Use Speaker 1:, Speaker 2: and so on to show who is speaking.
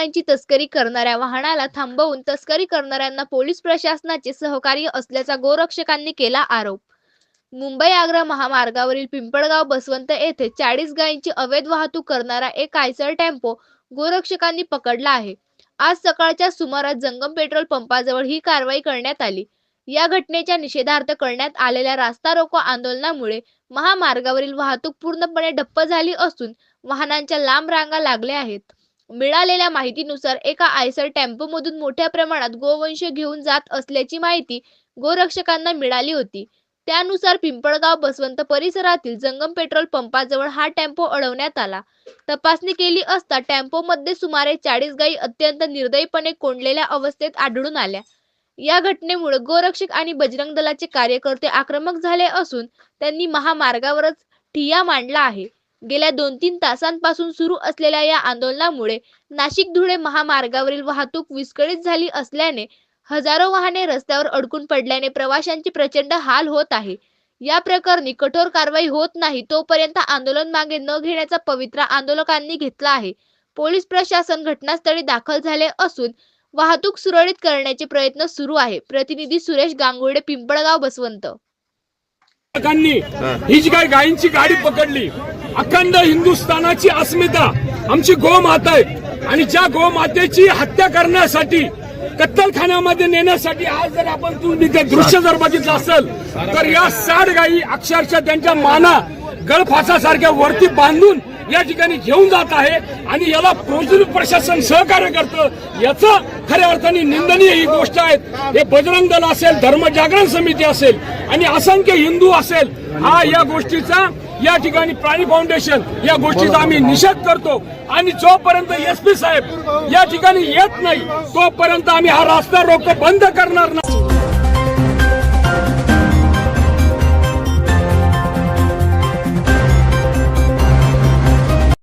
Speaker 1: गायींची तस्करी करणाऱ्या वाहनाला थांबवून तस्करी करणाऱ्यांना पोलीस प्रशासनाचे सहकार्य असल्याचा गोरक्षकांनी केला आरोप। मुंबई-आग्रा महामार्गावरील पिंपळगाव बसवंत येथे 40 गायींची अवैध वाहतूक करणारा एक आयसर टेम्पो गोरक्षकांनी पकडला आहे। आज सकाळच्या सुमारास जंगम पेट्रोल पंपाजवळ ही कारवाई करण्यात आली। या घटनेच्या निषेधार्थ करण्यात आलेल्या रास्ता रोको आंदोलनामुळे महामार्गावरील वाहतूक पूर्णपणे ठप्प झाली असून वाहनांच्या लांब रांगा लागल्या आहेत। मिळालेल्या माहितीनुसार एका आयसर टेम्पोमधून मोठ्या प्रमाणात गोवंश घेऊन जात असल्याची माहिती गोरक्षकांना मिळाली होती। त्यानुसार पिंपळगाव बसवंत परिसरातील जंगम पेट्रोल पंपाजवळ हा टेम्पो अडवण्यात आला। तपासणी केली असता टेम्पोमध्ये सुमारे 40 गायी अत्यंत निर्दयीपणे कोंडलेल्या अवस्थेत आढळून आल्या। या घटनेमुळे गोरक्षक आणि बजरंग दलाचे कार्यकर्ते आक्रमक झाले असून त्यांनी महामार्गावरच ठिय्या मांडला आहे। गेल्या 2-3 तासांपासून सुरू असलेल्या या आंदोलनामुळे नाशिक-धुळे महामार्गावरील वाहतूक विस्कळीत झाली असल्याने हजारो वाहने रस्त्यावर अडकून पडल्याने प्रवाशांचे प्रचंड हाल होत आहे। या प्रकरणी कठोर कारवाई होत नाही तोपर्यंत आंदोलन मागे न घेण्याचा पवित्रा आंदोलकांनी घेतला आहे। पोलीस प्रशासन घटनास्थळी दाखल झाले असून वाहतूक सुरळीत करण्याचे प्रयत्न सुरू आहे। प्रतिनिधी सुरेश गांगुर्डे, पिंपळगाव बसवंत।
Speaker 2: ही जी काही गायींची गाडी पकडली, अखंड हिंदुस्थानाची अस्मिता आमची गोमाता आहे आणि ज्या गोमातेची हत्या करण्यासाठी कत्तलखान्यामध्ये नेण्यासाठी आज जर आपण तुम्ही ते दृश्य जर बघितलं असेल तर या 60 गायी अक्षरशः त्यांच्या माना गळफासासारख्या वरती बांधून या ठिकाणी घेऊन जात आहे आणि याला पोलीस प्रशासन सहकार्य करतं। याचा खऱ्या अर्थाने निंदनीय ही गोष्ट आहे। हे बजरंग दल असेल, धर्मजागरण समिती असेल आणि असंख्य हिंदू असेल, हा या गोष्टीचा या ठिकाणी प्राणी फाउंडेशन या गोष्टीचा आम्ही निषेध करतो आणि जोपर्यंत SP साहेब या ठिकाणी येत नाही तोपर्यंत आम्ही हा रास्ता रोको बंद करणार नाही।